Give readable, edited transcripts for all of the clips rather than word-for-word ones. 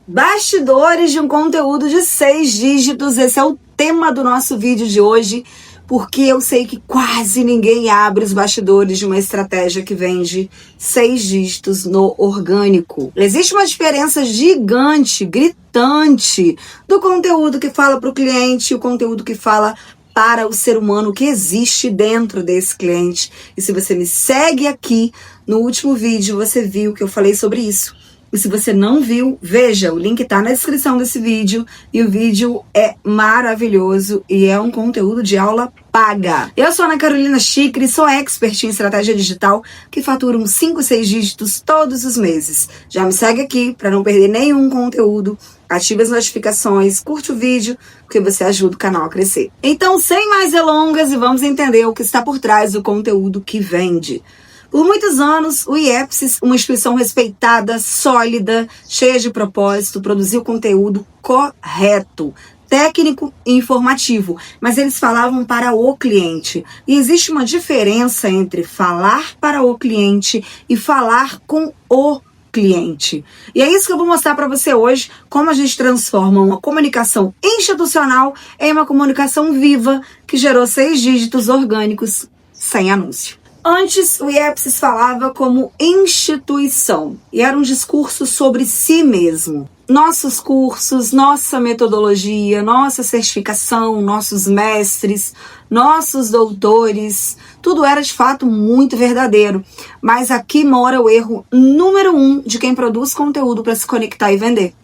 Bastidores de um conteúdo de 6 dígitos, esse é o tema do nosso vídeo de hoje, porque eu sei que quase ninguém abre os bastidores de uma estratégia que vende 6 dígitos no orgânico. Existe uma diferença gigante, gritante, do conteúdo que fala para o cliente e o conteúdo que fala para o ser humano que existe dentro desse cliente. E se você me segue aqui, no último vídeo você viu que eu falei sobre isso. E se você não viu, veja, o link tá na descrição desse vídeo. E o vídeo é maravilhoso e é um conteúdo de aula paga. Eu sou Ana Carolina Chicre, sou expert em estratégia digital que fatura uns 5, 6 dígitos todos os meses. Já me segue aqui para não perder nenhum conteúdo. Ative as notificações, curte o vídeo, porque você ajuda o canal a crescer. Então, sem mais delongas, vamos entender o que está por trás do conteúdo que vende. Por muitos anos, o IEPSIS, uma instituição respeitada, sólida, cheia de propósito, produziu conteúdo correto, técnico e informativo, mas eles falavam para o cliente. E existe uma diferença entre falar para o cliente e falar com o cliente. E é isso que eu vou mostrar para você hoje, como a gente transforma uma comunicação institucional em uma comunicação viva que gerou 6 dígitos orgânicos sem anúncio. Antes, o IEPSIS falava como instituição e era um discurso sobre si mesmo. Nossos cursos, nossa metodologia, nossa certificação, nossos mestres, nossos doutores, tudo era de fato muito verdadeiro. Mas aqui mora o erro número 1 de quem produz conteúdo para se conectar e vender.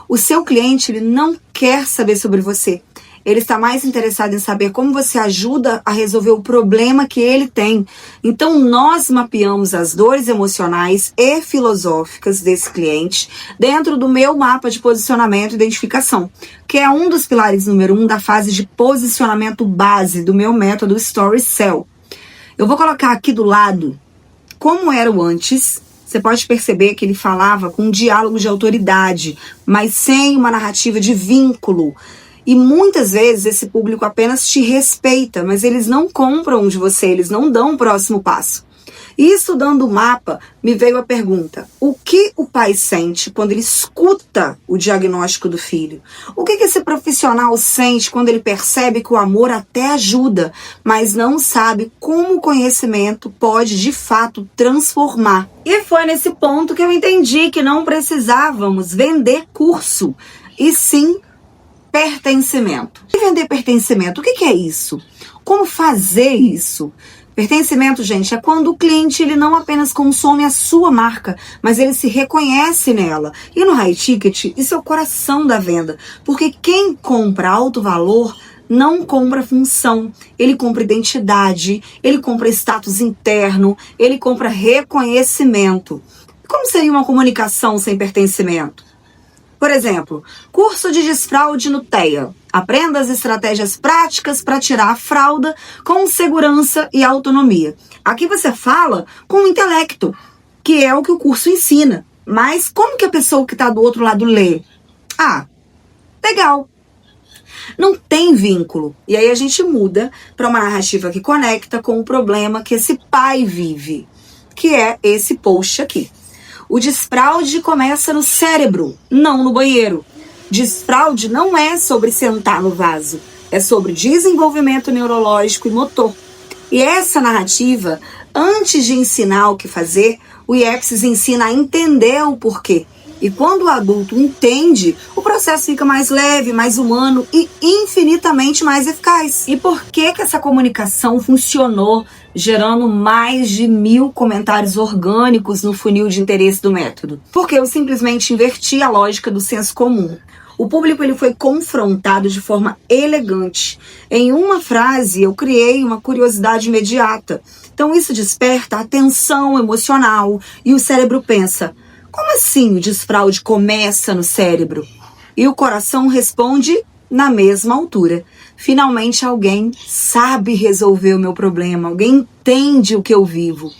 O seu cliente, ele não quer saber sobre você. Ele está mais interessado em saber como você ajuda a resolver o problema que ele tem. Então, nós mapeamos as dores emocionais e filosóficas desse cliente dentro do meu mapa de posicionamento e identificação, que é um dos pilares número 1 da fase de posicionamento base do meu método Story Sell. Eu vou colocar aqui do lado como era o antes. Você pode perceber que ele falava com um diálogo de autoridade, mas sem uma narrativa de vínculo. E muitas vezes esse público apenas te respeita, mas eles não compram de você, eles não dão o próximo passo. E estudando o mapa, me veio a pergunta: o que o pai sente quando ele escuta o diagnóstico do filho? O que esse profissional sente quando ele percebe que o amor até ajuda, mas não sabe como o conhecimento pode de fato transformar? E foi nesse ponto que eu entendi que não precisávamos vender curso, e sim pertencimento. E vender pertencimento, o que é isso? Como fazer isso? Pertencimento, gente, é quando o cliente ele não apenas consome a sua marca, mas ele se reconhece nela. E no high ticket, isso é o coração da venda. Porque quem compra alto valor não compra função, ele compra identidade, ele compra status interno, ele compra reconhecimento. Como seria uma comunicação sem pertencimento? Por exemplo, curso de desfraude no TEA. Aprenda as estratégias práticas para tirar a fralda com segurança e autonomia. Aqui você fala com o intelecto, que é o que o curso ensina. Mas como que a pessoa que está do outro lado lê? Ah, legal. Não tem vínculo. E aí a gente muda para uma narrativa que conecta com o problema que esse pai vive, que é esse post aqui. O desfraude começa no cérebro, não no banheiro. Desfraude não é sobre sentar no vaso, é sobre desenvolvimento neurológico e motor. E essa narrativa, antes de ensinar o que fazer, o IEPSIS ensina a entender o porquê. E quando o adulto entende, o processo fica mais leve, mais humano e infinitamente mais eficaz. E por que essa comunicação funcionou, gerando mais de 1000 comentários orgânicos no funil de interesse do método? Porque eu simplesmente inverti a lógica do senso comum. O público ele foi confrontado de forma elegante. Em uma frase, eu criei uma curiosidade imediata. Então isso desperta a atenção emocional e o cérebro pensa: como assim o desfraude começa no cérebro? E o coração responde na mesma altura. Finalmente alguém sabe resolver o meu problema, alguém entende o que eu vivo.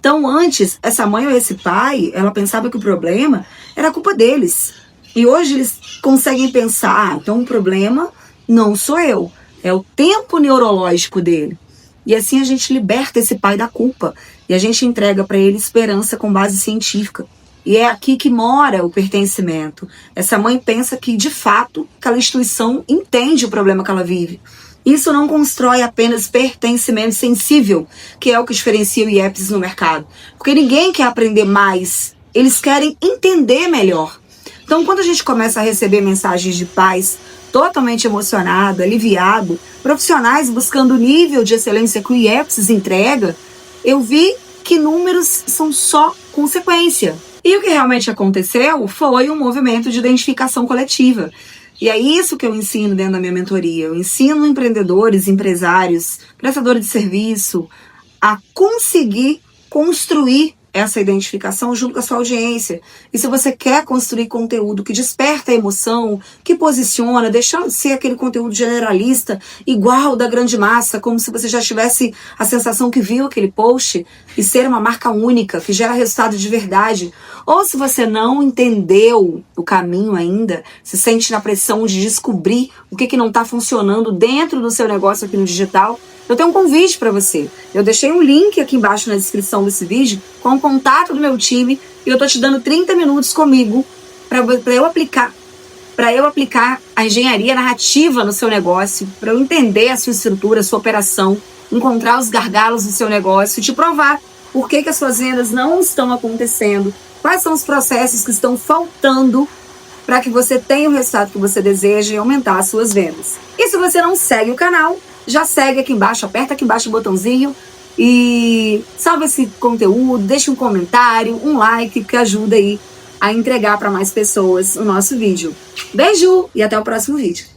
Então antes, essa mãe ou esse pai, ela pensava que o problema era culpa deles. E hoje eles conseguem pensar: então o problema não sou eu, é o tempo neurológico dele. E assim a gente liberta esse pai da culpa e a gente entrega para ele esperança com base científica. E é aqui que mora o pertencimento. Essa mãe pensa que, de fato, aquela instituição entende o problema que ela vive. Isso não constrói apenas pertencimento sensível, que é o que diferencia o IEPS no mercado. Porque ninguém quer aprender mais, eles querem entender melhor. Então, quando a gente começa a receber mensagens de pais totalmente emocionado, aliviado, profissionais buscando o nível de excelência que o IEPS entrega, eu vi que números são só consequência. E o que realmente aconteceu foi um movimento de identificação coletiva. E é isso que eu ensino dentro da minha mentoria. Eu ensino empreendedores, empresários, prestadores de serviço a conseguir construir essa identificação junto com a sua audiência. E se você quer construir conteúdo que desperta a emoção, que posiciona, deixando de ser aquele conteúdo generalista, igual da grande massa, como se você já tivesse a sensação que viu aquele post, e ser uma marca única, que gera resultado de verdade. Ou se você não entendeu o caminho ainda, se sente na pressão de descobrir o que não está funcionando dentro do seu negócio aqui no digital, eu tenho um convite para você. Eu deixei um link aqui embaixo na descrição desse vídeo com o contato do meu time e eu tô te dando 30 minutos comigo para eu aplicar a engenharia narrativa no seu negócio, para eu entender a sua estrutura, a sua operação, encontrar os gargalos do seu negócio e te provar por que as suas vendas não estão acontecendo, quais são os processos que estão faltando para que você tenha o resultado que você deseja e aumentar as suas vendas. E se você não segue o canal, já segue aqui embaixo, aperta aqui embaixo o botãozinho e salva esse conteúdo, deixa um comentário, um like que ajuda aí a entregar para mais pessoas o nosso vídeo. Beijo e até o próximo vídeo.